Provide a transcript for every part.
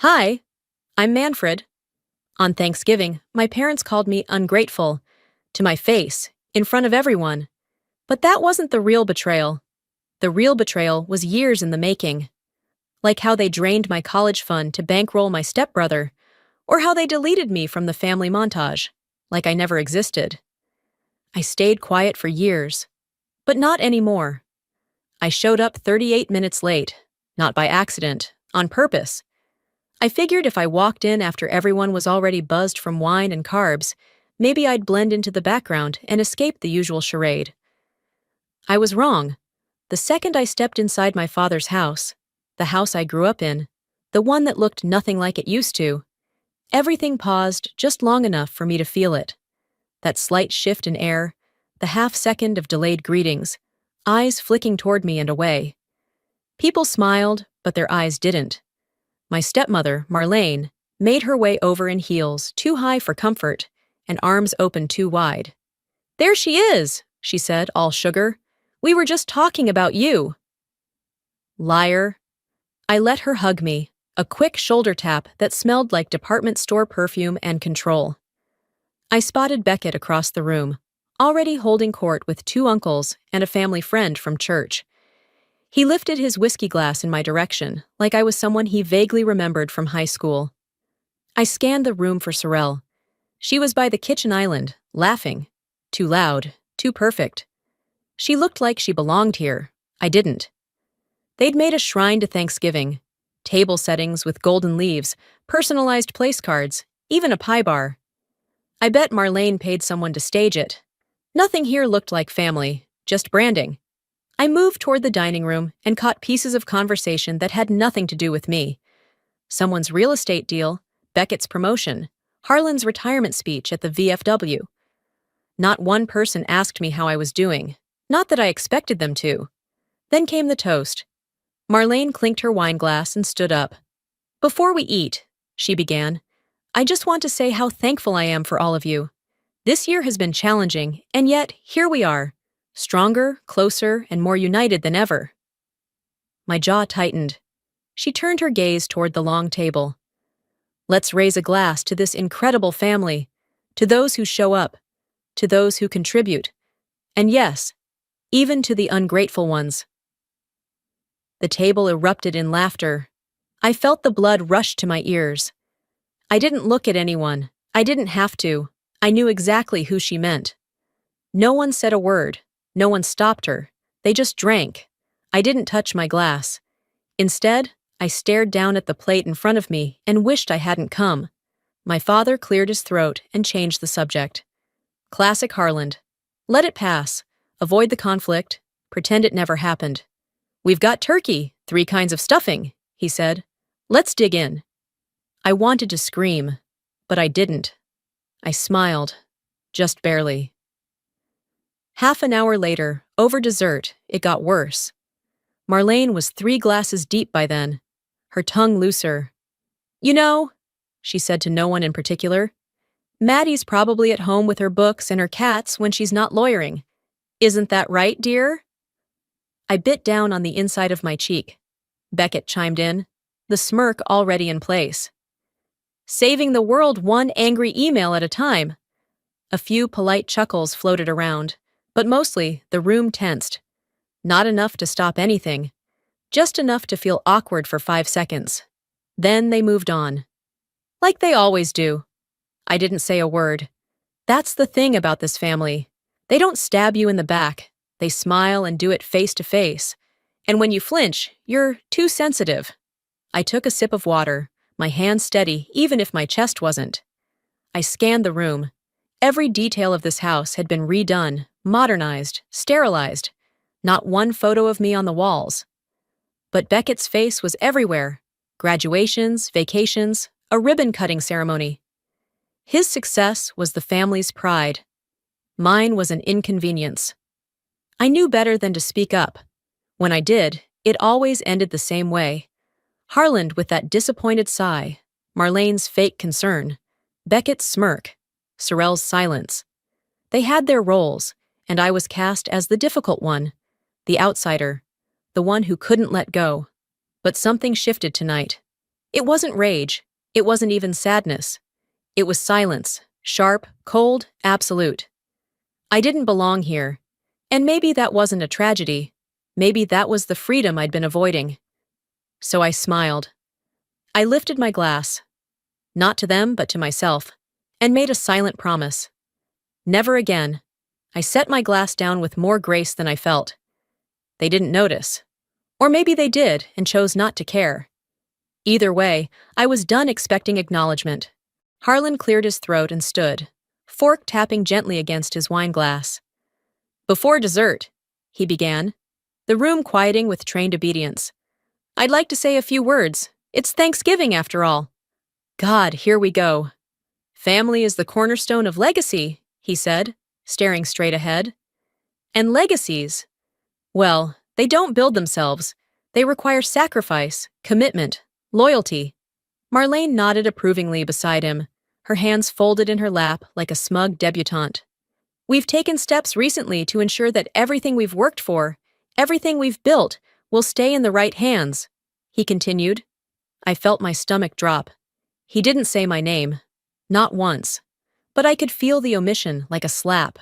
Hi, I'm Manfred. On Thanksgiving, my parents called me ungrateful, to my face, in front of everyone. But that wasn't the real betrayal. The real betrayal was years in the making. Like how they drained my college fund to bankroll my stepbrother, or how they deleted me from the family montage, like I never existed. I stayed quiet for years, but not anymore. I showed up 38 minutes late, not by accident, on purpose. I figured if I walked in after everyone was already buzzed from wine and carbs, maybe I'd blend into the background and escape the usual charade. I was wrong. The second I stepped inside my father's house, the house I grew up in, the one that looked nothing like it used to, everything paused just long enough for me to feel it. That slight shift in air, the half-second of delayed greetings, eyes flicking toward me and away. People smiled, but their eyes didn't. My stepmother, Marlene, made her way over in heels too high for comfort and arms open too wide. "There she is," she said, all sugar. "We were just talking about you." Liar. I let her hug me, a quick shoulder tap that smelled like department store perfume and control. I spotted Beckett across the room, already holding court with two uncles and a family friend from church. He lifted his whiskey glass in my direction, like I was someone he vaguely remembered from high school. I scanned the room for Sorrel. She was by the kitchen island, laughing. Too loud, too perfect. She looked like she belonged here. I didn't. They'd made a shrine to Thanksgiving. Table settings with golden leaves, personalized place cards, even a pie bar. I bet Marlene paid someone to stage it. Nothing here looked like family, just branding. I moved toward the dining room and caught pieces of conversation that had nothing to do with me. Someone's real estate deal, Beckett's promotion, Harlan's retirement speech at the VFW. Not one person asked me how I was doing, not that I expected them to. Then came the toast. Marlene clinked her wine glass and stood up. "Before we eat," she began, "I just want to say how thankful I am for all of you. This year has been challenging, and yet here we are. Stronger, closer, and more united than ever." My jaw tightened. She turned her gaze toward the long table. "Let's raise a glass to this incredible family, to those who show up, to those who contribute, and yes, even to the ungrateful ones." The table erupted in laughter. I felt the blood rush to my ears. I didn't look at anyone. I didn't have to. I knew exactly who she meant. No one said a word. No one stopped her. They just drank. I didn't touch my glass. Instead, I stared down at the plate in front of me and wished I hadn't come. My father cleared his throat and changed the subject. Classic Harland. Let it pass. Avoid the conflict. Pretend it never happened. "We've got turkey, 3 kinds of stuffing," he said. "Let's dig in." I wanted to scream, but I didn't. I smiled, just barely. Half an hour later, over dessert, it got worse. Marlene was 3 glasses deep by then, her tongue looser. "You know," she said to no one in particular, "Maddie's probably at home with her books and her cats when she's not lawyering. Isn't that right, dear?" I bit down on the inside of my cheek. Beckett chimed in, the smirk already in place. "Saving the world one angry email at a time." A few polite chuckles floated around, but mostly the room tensed. Not enough to stop anything, just enough to feel awkward for 5 seconds. Then they moved on. Like they always do. I didn't say a word. That's the thing about this family. They don't stab you in the back. They smile and do it face to face. And when you flinch, you're too sensitive. I took a sip of water, my hand steady even if my chest wasn't. I scanned the room. Every detail of this house had been redone, modernized, sterilized. Not one photo of me on the walls. But Beckett's face was everywhere. Graduations, vacations, a ribbon-cutting ceremony. His success was the family's pride. Mine was an inconvenience. I knew better than to speak up. When I did, it always ended the same way. Harland with that disappointed sigh, Marlene's fake concern, Beckett's smirk, Sorrel's silence. They had their roles, and I was cast as the difficult one, the outsider, the one who couldn't let go. But something shifted tonight. It wasn't rage. It wasn't even sadness. It was silence, sharp, cold, absolute. I didn't belong here. And maybe that wasn't a tragedy. Maybe that was the freedom I'd been avoiding. So I smiled. I lifted my glass, not to them but to myself, and made a silent promise. Never again. I set my glass down with more grace than I felt. They didn't notice. Or maybe they did and chose not to care. Either way, I was done expecting acknowledgement. Harlan cleared his throat and stood, fork tapping gently against his wine glass. "Before dessert," he began, the room quieting with trained obedience, "I'd like to say a few words. It's Thanksgiving, after all." God, here we go. "Family is the cornerstone of legacy," he said, staring straight ahead. And legacies, well, they don't build themselves. They require sacrifice, commitment, loyalty. Marlene nodded approvingly beside him, her hands folded in her lap like a smug debutante. "We've taken steps recently to ensure that everything we've worked for, everything we've built, will stay in the right hands," he continued. I felt my stomach drop. He didn't say my name. Not once. But I could feel the omission like a slap.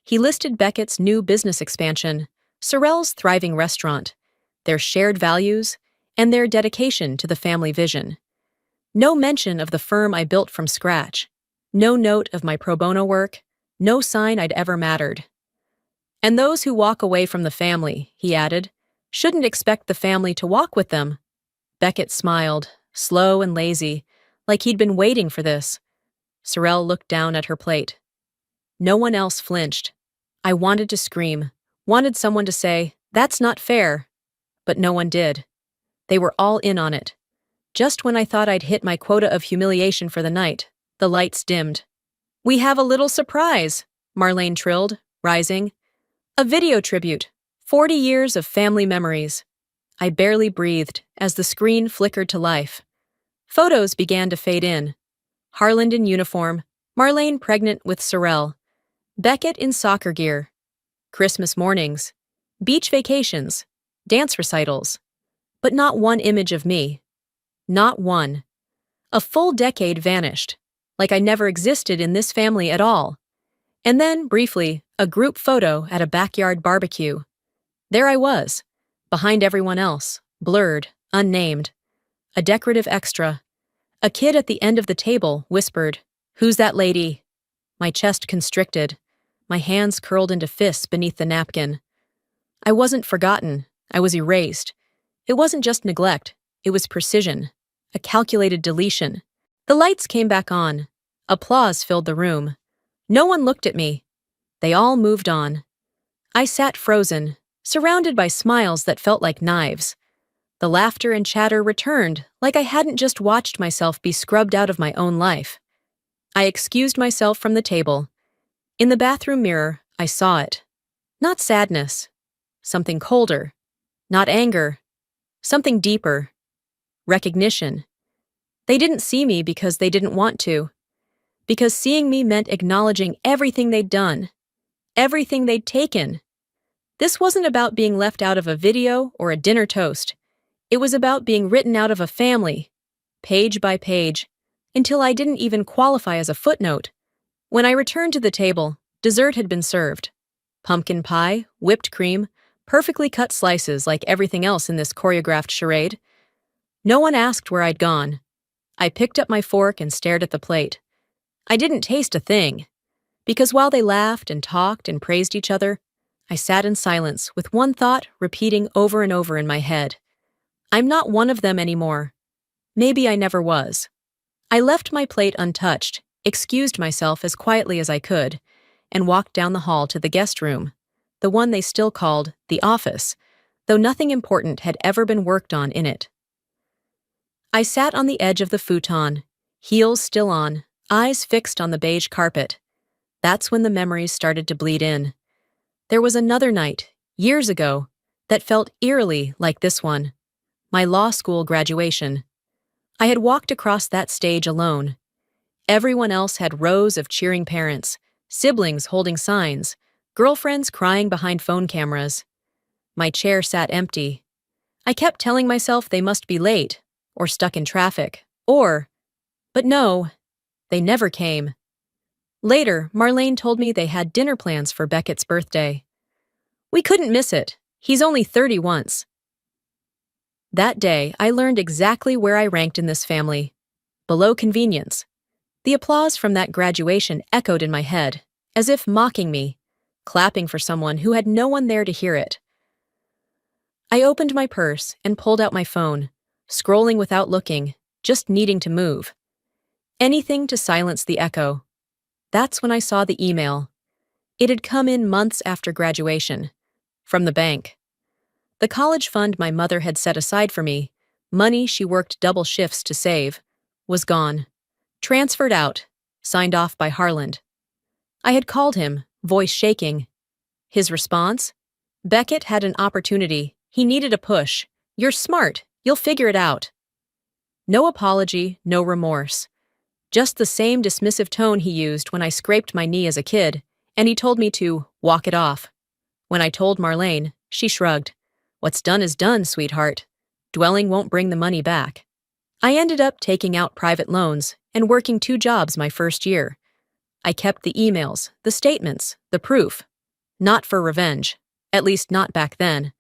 He listed Beckett's new business expansion, Sorrel's thriving restaurant, their shared values, and their dedication to the family vision. No mention of the firm I built from scratch. No note of my pro bono work. No sign I'd ever mattered. "And those who walk away from the family," he added, "shouldn't expect the family to walk with them." Beckett smiled, slow and lazy, like he'd been waiting for this. Sorrel looked down at her plate. No one else flinched. I wanted to scream, wanted someone to say, "That's not fair." But no one did. They were all in on it. Just when I thought I'd hit my quota of humiliation for the night, the lights dimmed. "We have a little surprise," Marlene trilled, rising. "A video tribute. 40 years of family memories." I barely breathed as the screen flickered to life. Photos began to fade in. Harlan in uniform, Marlene pregnant with Sorrel, Beckett in soccer gear. Christmas mornings, beach vacations, dance recitals. But not one image of me. Not one. A full decade vanished, like I never existed in this family at all. And then, briefly, a group photo at a backyard barbecue. There I was, behind everyone else, blurred, unnamed. A decorative extra. A kid at the end of the table whispered, "Who's that lady?" My chest constricted. My hands curled into fists beneath the napkin. I wasn't forgotten. I was erased. It wasn't just neglect. It was precision. A calculated deletion. The lights came back on. Applause filled the room. No one looked at me. They all moved on. I sat frozen, surrounded by smiles that felt like knives. The laughter and chatter returned like I hadn't just watched myself be scrubbed out of my own life. I excused myself from the table. In the bathroom mirror, I saw it. Not sadness. Something colder. Not anger. Something deeper. Recognition. They didn't see me because they didn't want to. Because seeing me meant acknowledging everything they'd done. Everything they'd taken. This wasn't about being left out of a video or a dinner toast. It was about being written out of a family, page by page, until I didn't even qualify as a footnote. When I returned to the table, dessert had been served. Pumpkin pie, whipped cream, perfectly cut slices like everything else in this choreographed charade. No one asked where I'd gone. I picked up my fork and stared at the plate. I didn't taste a thing. Because while they laughed and talked and praised each other, I sat in silence with one thought repeating over and over in my head. I'm not one of them anymore. Maybe I never was. I left my plate untouched, excused myself as quietly as I could, and walked down the hall to the guest room, the one they still called the office, though nothing important had ever been worked on in it. I sat on the edge of the futon, heels still on, eyes fixed on the beige carpet. That's when the memories started to bleed in. There was another night, years ago, that felt eerily like this one. My law school graduation. I had walked across that stage alone. Everyone else had rows of cheering parents, siblings holding signs, girlfriends crying behind phone cameras. My chair sat empty. I kept telling myself they must be late, or stuck in traffic, but no, they never came. Later, Marlene told me they had dinner plans for Beckett's birthday. We couldn't miss it. He's only 30 once. That day, I learned exactly where I ranked in this family. Below convenience. The applause from that graduation echoed in my head, as if mocking me, clapping for someone who had no one there to hear it. I opened my purse and pulled out my phone, scrolling without looking, just needing to move. Anything to silence the echo. That's when I saw the email. It had come in months after graduation. From the bank. The college fund my mother had set aside for me, money she worked double shifts to save, was gone. Transferred out, signed off by Harland. I had called him, voice shaking. His response? Beckett had an opportunity. He needed a push. You're smart. You'll figure it out. No apology, no remorse. Just the same dismissive tone he used when I scraped my knee as a kid, and he told me to walk it off. When I told Marlene, she shrugged. What's done is done, sweetheart. Dwelling won't bring the money back. I ended up taking out private loans and working 2 jobs my first year. I kept the emails, the statements, the proof. Not for revenge, at least not back then,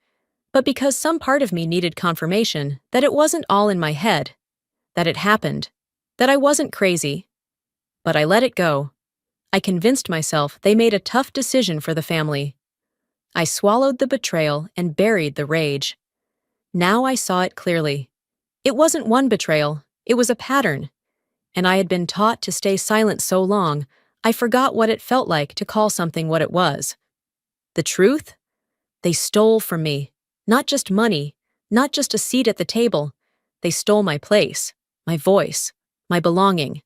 but because some part of me needed confirmation that it wasn't all in my head, that it happened, that I wasn't crazy. But I let it go. I convinced myself they made a tough decision for the family. I swallowed the betrayal and buried the rage. Now I saw it clearly. It wasn't one betrayal, it was a pattern. And I had been taught to stay silent so long, I forgot what it felt like to call something what it was. The truth? They stole from me. Not just money, not just a seat at the table. They stole my place, my voice, my belonging.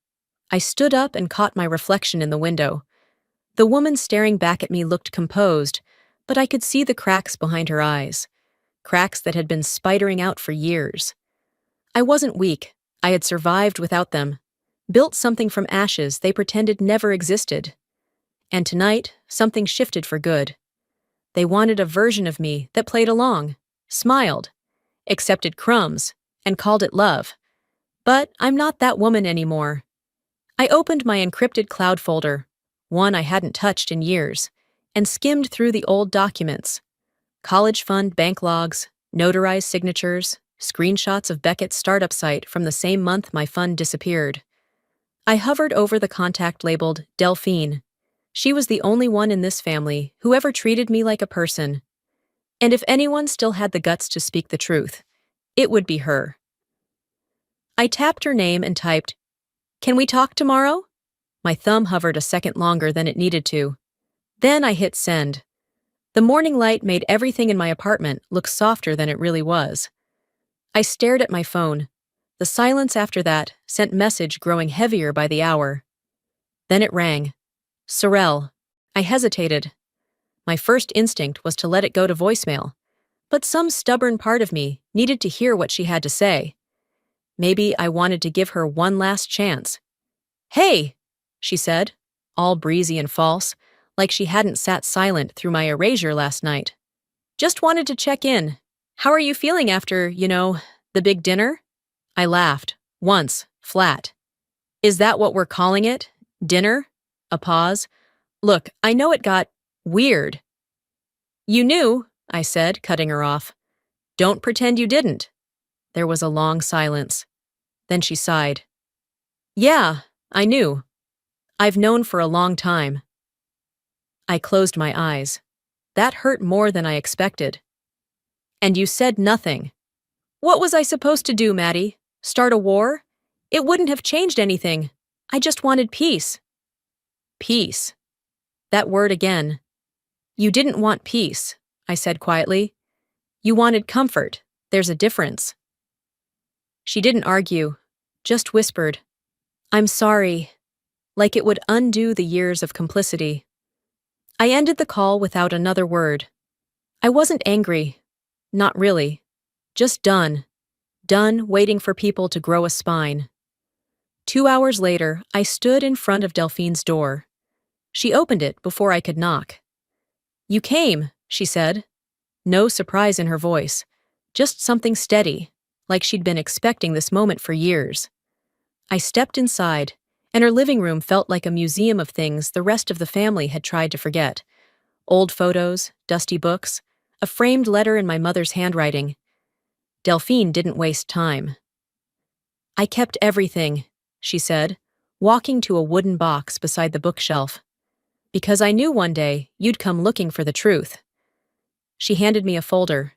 I stood up and caught my reflection in the window. The woman staring back at me looked composed, but I could see the cracks behind her eyes. Cracks that had been spidering out for years. I wasn't weak. I had survived without them. Built something from ashes they pretended never existed. And tonight, something shifted for good. They wanted a version of me that played along, smiled, accepted crumbs, and called it love. But I'm not that woman anymore. I opened my encrypted cloud folder, one I hadn't touched in years, and skimmed through the old documents. College fund bank logs, notarized signatures, screenshots of Beckett's startup site from the same month my fund disappeared. I hovered over the contact labeled Delphine. She was the only one in this family who ever treated me like a person. And if anyone still had the guts to speak the truth, it would be her. I tapped her name and typed, "Can we talk tomorrow?" My thumb hovered a second longer than it needed to. Then I hit send. The morning light made everything in my apartment look softer than it really was. I stared at my phone. The silence after that sent message growing heavier by the hour. Then it rang. Sorrel. I hesitated. My first instinct was to let it go to voicemail, but some stubborn part of me needed to hear what she had to say. Maybe I wanted to give her one last chance. "Hey," she said, all breezy and false, like she hadn't sat silent through my erasure last night. "Just wanted to check in. How are you feeling after, the big dinner?" I laughed, once, flat. "Is that what we're calling it? Dinner?" A pause. "Look, I know it got weird." "You knew," I said, cutting her off. "Don't pretend you didn't." There was a long silence. Then she sighed. "Yeah, I knew. I've known for a long time." I closed my eyes. That hurt more than I expected. "And you said nothing." "What was I supposed to do, Maddie? Start a war? It wouldn't have changed anything. I just wanted peace." Peace. That word again. "You didn't want peace," I said quietly. "You wanted comfort. There's a difference." She didn't argue, just whispered, "I'm sorry," like it would undo the years of complicity. I ended the call without another word. I wasn't angry. Not really. Just done. Done waiting for people to grow a spine. 2 hours later, I stood in front of Delphine's door. She opened it before I could knock. "You came," she said. No surprise in her voice. Just something steady. like she'd been expecting this moment for years. I stepped inside, and her living room felt like a museum of things the rest of the family had tried to forget. Old photos, dusty books, a framed letter in my mother's handwriting. Delphine didn't waste time. "I kept everything," she said, walking to a wooden box beside the bookshelf. "Because I knew one day you'd come looking for the truth." She handed me a folder.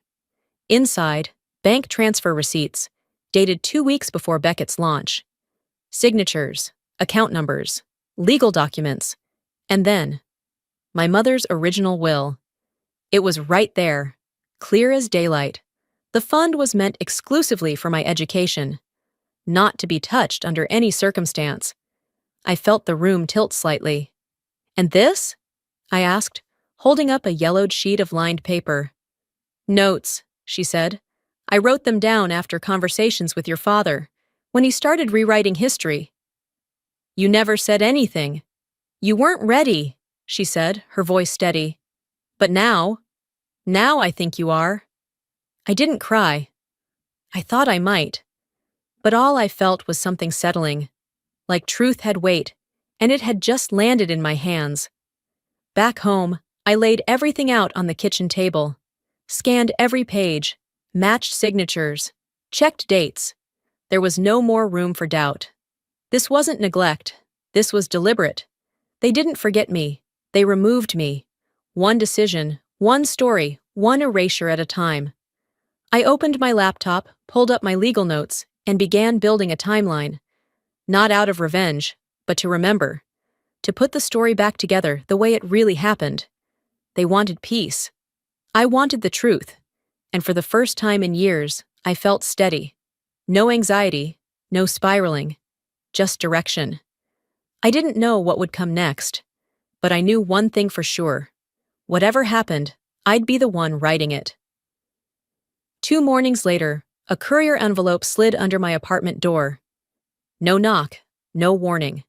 Inside, bank transfer receipts, dated 2 weeks before Beckett's launch. Signatures, account numbers, legal documents, and then my mother's original will. It was right there, clear as daylight. The fund was meant exclusively for my education, not to be touched under any circumstance. I felt the room tilt slightly. "And this?" I asked, holding up a yellowed sheet of lined paper. "Notes," she said. "I wrote them down after conversations with your father, when he started rewriting history." "You never said anything." "You weren't ready," she said, her voice steady. "But now I think you are." I didn't cry. I thought I might. But all I felt was something settling, like truth had weight, and it had just landed in my hands. Back home, I laid everything out on the kitchen table, scanned every page, matched signatures, checked dates. There was no more room for doubt. This wasn't neglect. This was deliberate. They didn't forget me. They removed me. One decision, one story, one erasure at a time. I opened my laptop, pulled up my legal notes, and began building a timeline. Not out of revenge, but to remember. To put the story back together the way it really happened. They wanted peace. I wanted the truth. And for the first time in years, I felt steady. No anxiety, no spiraling, just direction. I didn't know what would come next, but I knew one thing for sure. Whatever happened, I'd be the one writing it. 2 mornings later, a courier envelope slid under my apartment door. No knock, no warning.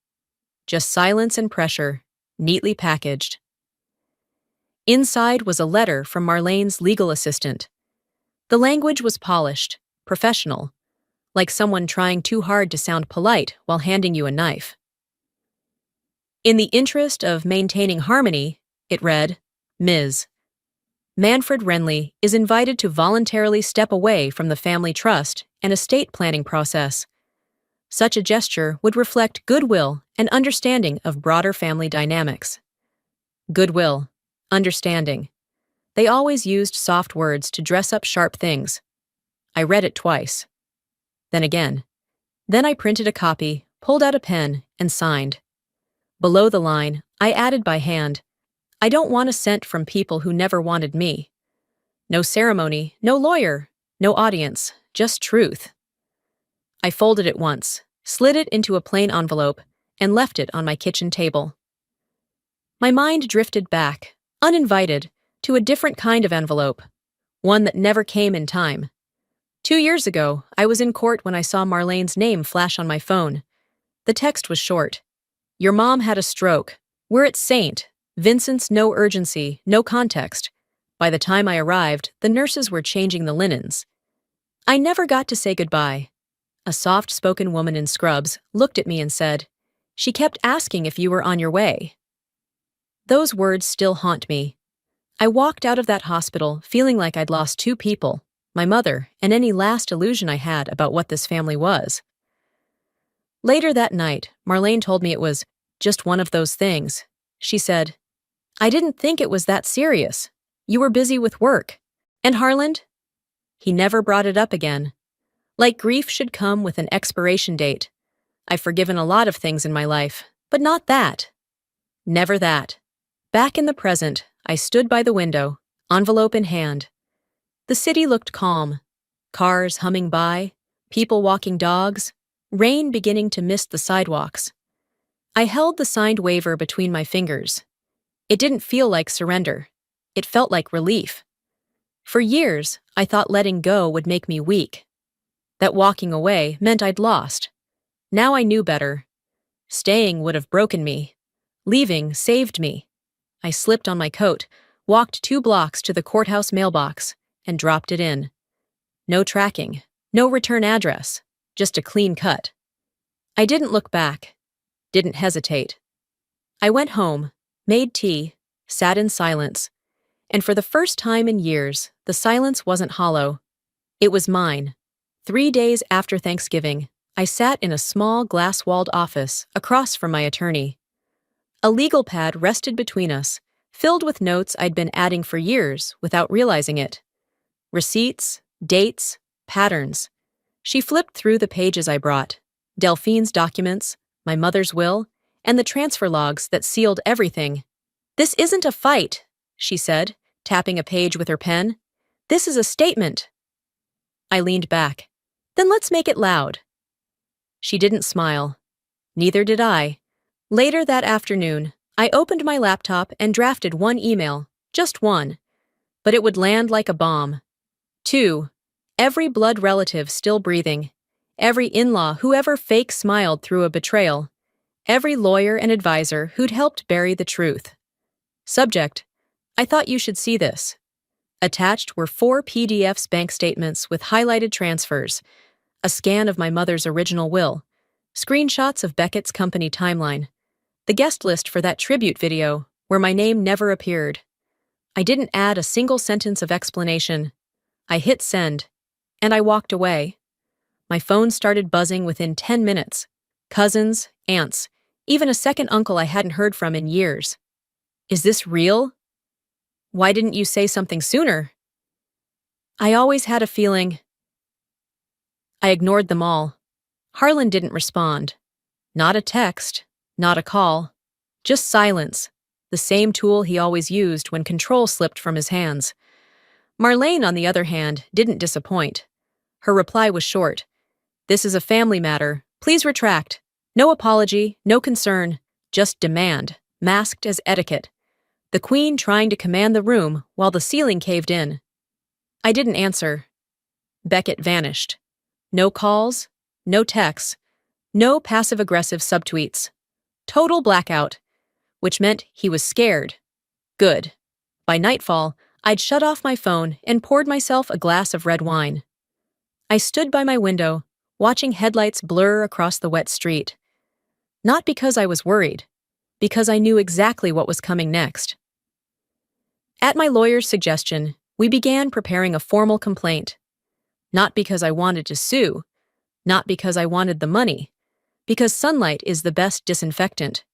Just silence and pressure, neatly packaged. Inside was a letter from Marlene's legal assistant. The language was polished, professional, like someone trying too hard to sound polite while handing you a knife. In the interest of maintaining harmony, it read, Ms. Manfred Renly is invited to voluntarily step away from the family trust and estate planning process. Such a gesture would reflect goodwill and understanding of broader family dynamics. Goodwill, understanding. They always used soft words to dress up sharp things. I read it twice. Then again. Then I printed a copy, pulled out a pen, and signed. Below the line, I added by hand, "I don't want a cent from people who never wanted me." No ceremony, no lawyer, no audience, just truth. I folded it once, slid it into a plain envelope, and left it on my kitchen table. My mind drifted back, uninvited, to a different kind of envelope, one that never came in time. 2 years ago, I was in court when I saw Marlene's name flash on my phone. The text was short. "Your mom had a stroke. We're at St. Vincent's, no urgency, no context." By the time I arrived, the nurses were changing the linens. I never got to say goodbye. A soft-spoken woman in scrubs looked at me and said, "She kept asking if you were on your way." Those words still haunt me. I walked out of that hospital feeling like I'd lost 2 people, my mother and any last illusion I had about what this family was. Later that night, Marlene told me it was just one of those things. She said, "I didn't think it was that serious. You were busy with work. And Harland?" He never brought it up again. Like grief should come with an expiration date. I've forgiven a lot of things in my life, but not that. Never that. Back in the present, I stood by the window, envelope in hand. The city looked calm. Cars humming by, people walking dogs, rain beginning to mist the sidewalks. I held the signed waiver between my fingers. It didn't feel like surrender. It felt like relief. For years, I thought letting go would make me weak. That walking away meant I'd lost. Now I knew better. Staying would have broken me. Leaving saved me. I slipped on my coat, walked 2 blocks to the courthouse mailbox, and dropped it in. No tracking, No return address, just a clean cut. I didn't look back, didn't hesitate. I went home, made tea, sat in silence, and for the first time in years, the silence wasn't hollow. It was mine. 3 days after Thanksgiving, I sat in a small glass-walled office across from my attorney. A legal pad rested between us, filled with notes I'd been adding for years without realizing it. Receipts, dates, patterns. She flipped through the pages I brought, Delphine's documents, my mother's will, and the transfer logs that sealed everything. "This isn't a fight," she said, tapping a page with her pen. "This is a statement." I leaned back. "Then let's make it loud." She didn't smile. Neither did I. Later that afternoon, I opened my laptop and drafted one email, just one. But it would land like a bomb. 2. Every blood relative still breathing. Every in-law who ever fake smiled through a betrayal. Every lawyer and advisor who'd helped bury the truth. Subject: I thought you should see this. Attached were 4 PDFs bank statements with highlighted transfers, a scan of my mother's original will, screenshots of Beckett's company timeline, the guest list for that tribute video where my name never appeared. I didn't add a single sentence of explanation. I hit send, and I walked away. My phone started buzzing within 10 minutes. Cousins, aunts, even a second uncle I hadn't heard from in years. "Is this real? Why didn't you say something sooner?" I always had a feeling. I ignored them all. Harlan didn't respond. Not a text, not a call. Just silence, the same tool he always used when control slipped from his hands. Marlene, on the other hand, didn't disappoint. Her reply was short. "This is a family matter. Please retract. No apology, no concern, just demand, masked as etiquette." The Queen trying to command the room while the ceiling caved in. I didn't answer. Beckett vanished. No calls, no texts, no passive-aggressive subtweets. Total blackout, which meant he was scared. Good. By nightfall, I'd shut off my phone and poured myself a glass of red wine. I stood by my window, watching headlights blur across the wet street. Not because I was worried, because I knew exactly what was coming next. At my lawyer's suggestion, we began preparing a formal complaint. Not because I wanted to sue, not because I wanted the money, because sunlight is the best disinfectant,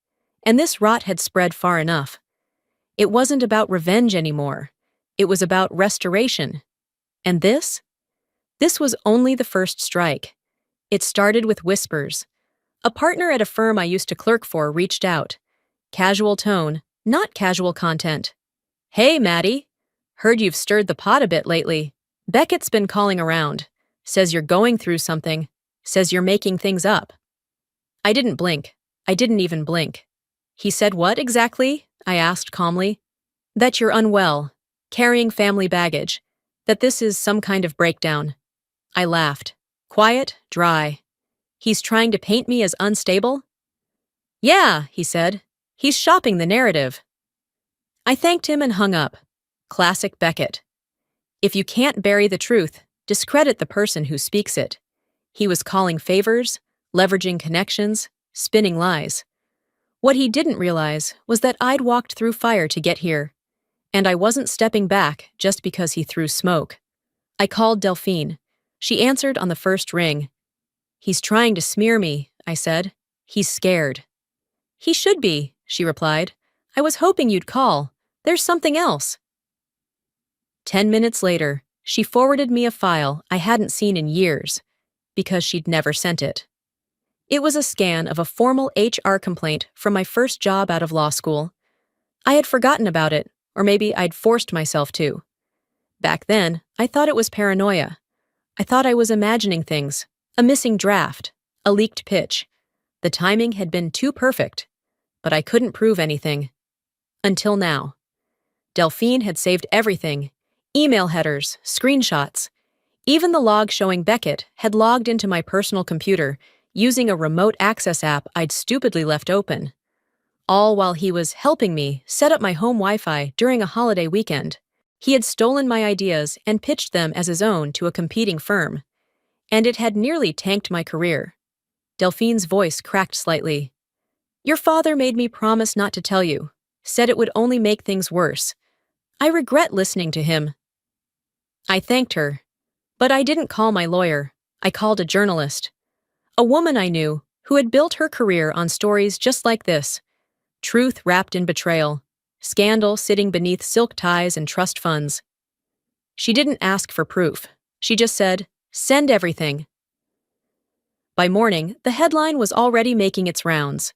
and this rot had spread far enough. It wasn't about revenge anymore. It was about restoration. And this? This was only the first strike. It started with whispers. A partner at a firm I used to clerk for reached out. Casual tone, not casual content. "Hey, Maddie. Heard you've stirred the pot a bit lately. Beckett's been calling around. Says you're going through something. Says you're making things up." I didn't blink. I didn't even blink. "He said what exactly?" I asked calmly. "That you're unwell, carrying family baggage, that this is some kind of breakdown." I laughed. Quiet, dry. "He's trying to paint me as unstable?" "Yeah," he said. "He's shopping the narrative." I thanked him and hung up. Classic Beckett. If you can't bury the truth, discredit the person who speaks it. He was calling favors, leveraging connections, spinning lies. What he didn't realize was that I'd walked through fire to get here, and I wasn't stepping back just because he threw smoke. I called Delphine. She answered on the first ring. "He's trying to smear me," I said. "He's scared." "He should be," she replied. "I was hoping you'd call. There's something else." 10 minutes later, she forwarded me a file I hadn't seen in years, because she'd never sent it. It was a scan of a formal HR complaint from my first job out of law school. I had forgotten about it, or maybe I'd forced myself to. Back then, I thought it was paranoia. I thought I was imagining things, a missing draft, a leaked pitch. The timing had been too perfect, but I couldn't prove anything. Until now. Delphine had saved everything. Email headers, screenshots. Even the log showing Beckett had logged into my personal computer using a remote access app I'd stupidly left open. All while he was helping me set up my home Wi-Fi during a holiday weekend. He had stolen my ideas and pitched them as his own to a competing firm. and it had nearly tanked my career. Delphine's voice cracked slightly. Your father made me promise not to tell you, said it would only make things worse. I regret listening to him. I thanked her. But I didn't call my lawyer. I called a journalist. A woman I knew, who had built her career on stories just like this. Truth wrapped in betrayal. Scandal sitting beneath silk ties and trust funds. She didn't ask for proof. She just said, send everything. By morning, the headline was already making its rounds.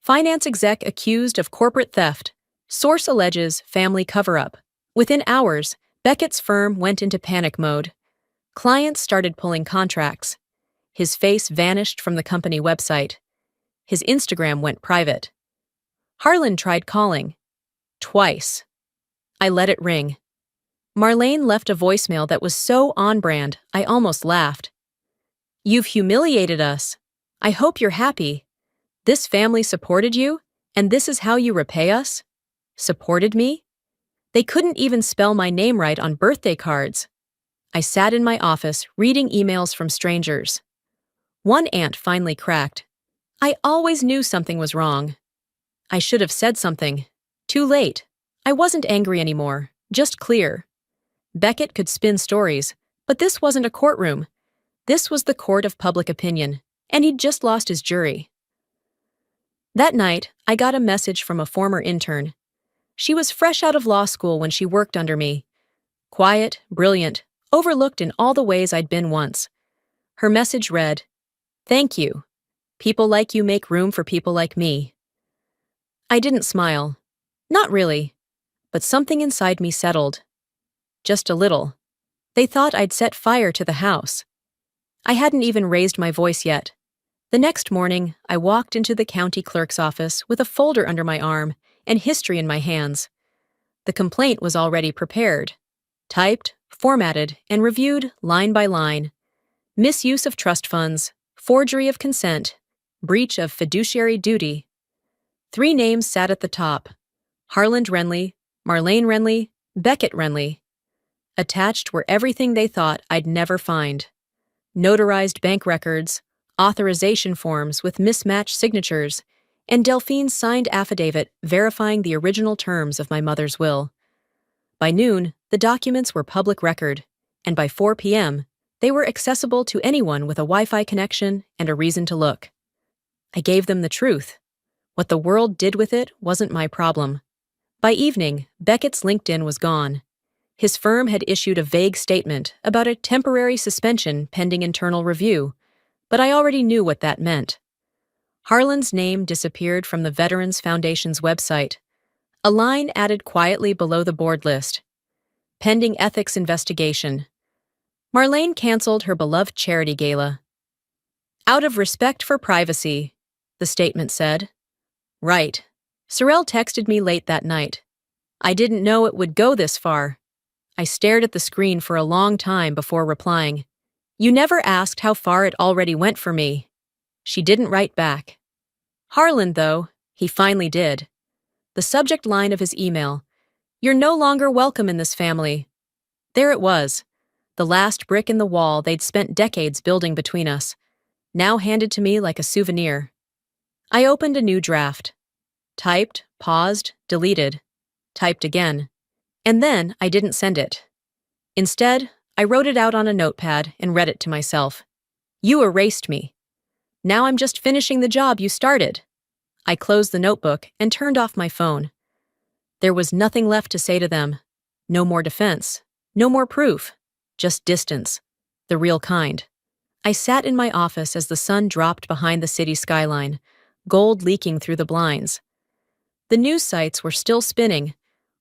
Finance exec accused of corporate theft. Source alleges family cover-up. Within hours, Beckett's firm went into panic mode. Clients started pulling contracts. His face vanished from the company website. His Instagram went private. Harlan tried calling. Twice. I let it ring. Marlene left a voicemail that was so on-brand, I almost laughed. You've humiliated us. I hope you're happy. This family supported you, and this is how you repay us? Supported me? They couldn't even spell my name right on birthday cards. I sat in my office reading emails from strangers. One aunt finally cracked. I always knew something was wrong. I should have said something. Too late. I wasn't angry anymore, just clear. Beckett could spin stories, but this wasn't a courtroom. This was the court of public opinion, and he'd just lost his jury. That night, I got a message from a former intern. She was fresh out of law school when she worked under me. Quiet, brilliant, overlooked in all the ways I'd been once. Her message read, Thank you. People like you make room for people like me. I didn't smile. Not really. But something inside me settled. Just a little. They thought I'd set fire to the house. I hadn't even raised my voice yet. The next morning, I walked into the county clerk's office with a folder under my arm and history in my hands. The complaint was already prepared. Typed, formatted, and reviewed line by line. Misuse of trust funds, forgery of consent, breach of fiduciary duty. 3 names sat at the top. Harlan Renly, Marlene Renly, Beckett Renly. Attached were everything they thought I'd never find. Notarized bank records, authorization forms with mismatched signatures, and Delphine's signed affidavit verifying the original terms of my mother's will. By noon, the documents were public record, and by 4 p.m., they were accessible to anyone with a Wi-Fi connection and a reason to look. I gave them the truth. What the world did with it wasn't my problem. By evening, Beckett's LinkedIn was gone. His firm had issued a vague statement about a temporary suspension pending internal review, but I already knew what that meant. Harlan's name disappeared from the Veterans Foundation's website. A line added quietly below the board list. Pending ethics investigation. Marlene canceled her beloved charity gala. Out of respect for privacy, the statement said. Right. Sorrel texted me late that night. I didn't know it would go this far. I stared at the screen for a long time before replying. You never asked how far it already went for me. She didn't write back. Harlan, though, he finally did. The subject line of his email, You're no longer welcome in this family. There it was, the last brick in the wall they'd spent decades building between us, now handed to me like a souvenir. I opened a new draft. Typed, paused, deleted. Typed again. And then I didn't send it. Instead, I wrote it out on a notepad and read it to myself. You erased me. Now I'm just finishing the job you started. I closed the notebook and turned off my phone. There was nothing left to say to them. No more defense. No more proof. Just distance. The real kind. I sat in my office as the sun dropped behind the city skyline, gold leaking through the blinds. The news sites were still spinning.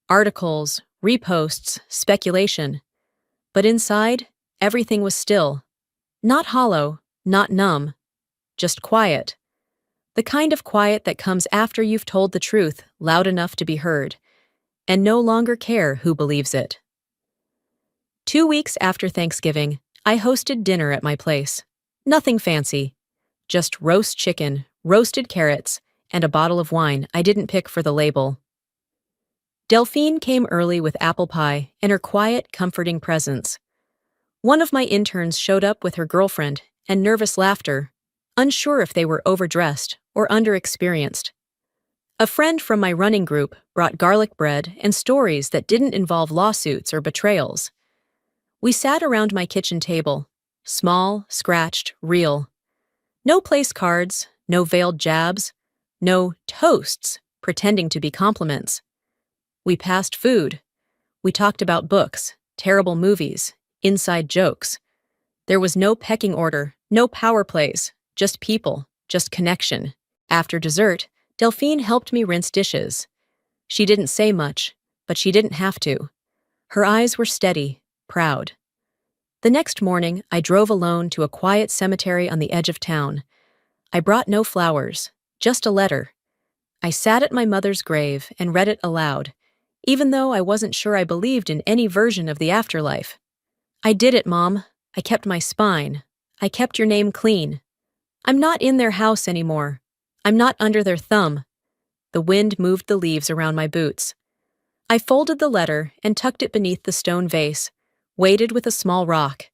Articles, reposts, speculation. But inside, everything was still. Not hollow, not numb. Just quiet. The kind of quiet that comes after you've told the truth loud enough to be heard, and no longer care who believes it. 2 weeks after Thanksgiving, I hosted dinner at my place. Nothing fancy. Just roast chicken, roasted carrots, and a bottle of wine I didn't pick for the label. Delphine came early with apple pie and her quiet, comforting presence. One of my interns showed up with her girlfriend and nervous laughter, unsure if they were overdressed or underexperienced. A friend from my running group brought garlic bread and stories that didn't involve lawsuits or betrayals. We sat around my kitchen table, small, scratched, real. No place cards, no veiled jabs, no toasts pretending to be compliments. We passed food. We talked about books, terrible movies, inside jokes. There was no pecking order, no power plays, just people, just connection. After dessert, Delphine helped me rinse dishes. She didn't say much, but she didn't have to. Her eyes were steady, proud. The next morning, I drove alone to a quiet cemetery on the edge of town. I brought no flowers, just a letter. I sat at my mother's grave and read it aloud, even though I wasn't sure I believed in any version of the afterlife. I did it, Mom. I kept my spine. I kept your name clean. I'm not in their house anymore. I'm not under their thumb. The wind moved the leaves around my boots. I folded the letter and tucked it beneath the stone vase, weighted with a small rock.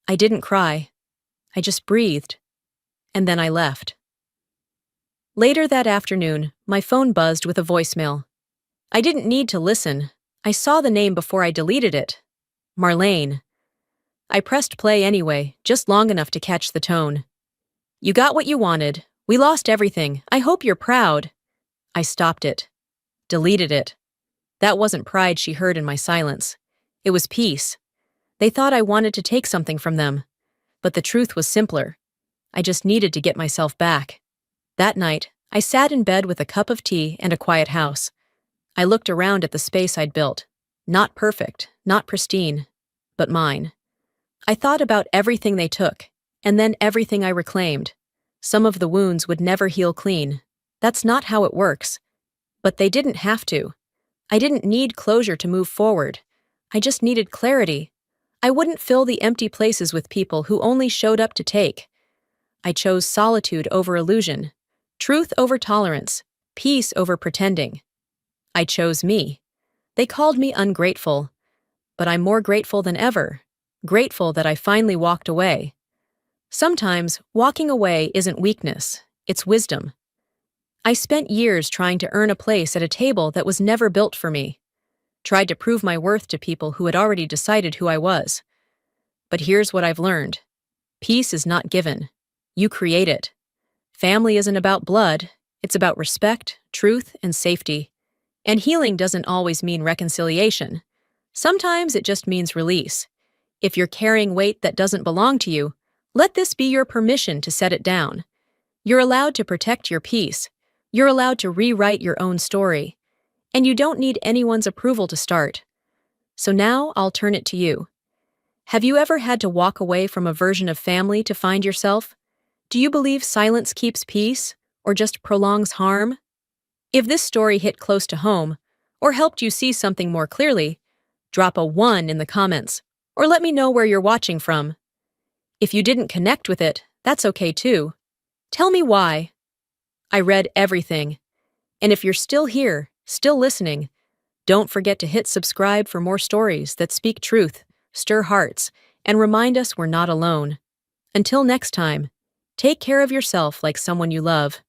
I didn't cry. I just breathed. And then I left. Later that afternoon, my phone buzzed with a voicemail. I didn't need to listen. I saw the name before I deleted it. Marlene. I pressed play anyway, just long enough to catch the tone. You got what you wanted. We lost everything. I hope you're proud. I stopped it. Deleted it. That wasn't pride she heard in my silence. It was peace. They thought I wanted to take something from them. But the truth was simpler. I just needed to get myself back. That night, I sat in bed with a cup of tea and a quiet house. I looked around at the space I'd built. Not perfect, not pristine, but mine. I thought about everything they took, and then everything I reclaimed. Some of the wounds would never heal clean. That's not how it works. But they didn't have to. I didn't need closure to move forward. I just needed clarity. I wouldn't fill the empty places with people who only showed up to take. I chose solitude over illusion, truth over tolerance, peace over pretending. I chose me. They called me ungrateful, but I'm more grateful than ever. Grateful that I finally walked away. Sometimes, walking away isn't weakness, it's wisdom. I spent years trying to earn a place at a table that was never built for me. Tried to prove my worth to people who had already decided who I was. But here's what I've learned. Peace is not given. You create it. Family isn't about blood, it's about respect, truth, and safety. And healing doesn't always mean reconciliation. Sometimes it just means release. If you're carrying weight that doesn't belong to you, let this be your permission to set it down. You're allowed to protect your peace. You're allowed to rewrite your own story. And you don't need anyone's approval to start. So now I'll turn it to you. Have you ever had to walk away from a version of family to find yourself? Do you believe silence keeps peace, or just prolongs harm? If this story hit close to home, or helped you see something more clearly, drop a 1 in the comments, or let me know where you're watching from. If you didn't connect with it, that's okay too. Tell me why. I read everything. And if you're still here, still listening, don't forget to hit subscribe for more stories that speak truth, stir hearts, and remind us we're not alone. Until next time, take care of yourself like someone you love.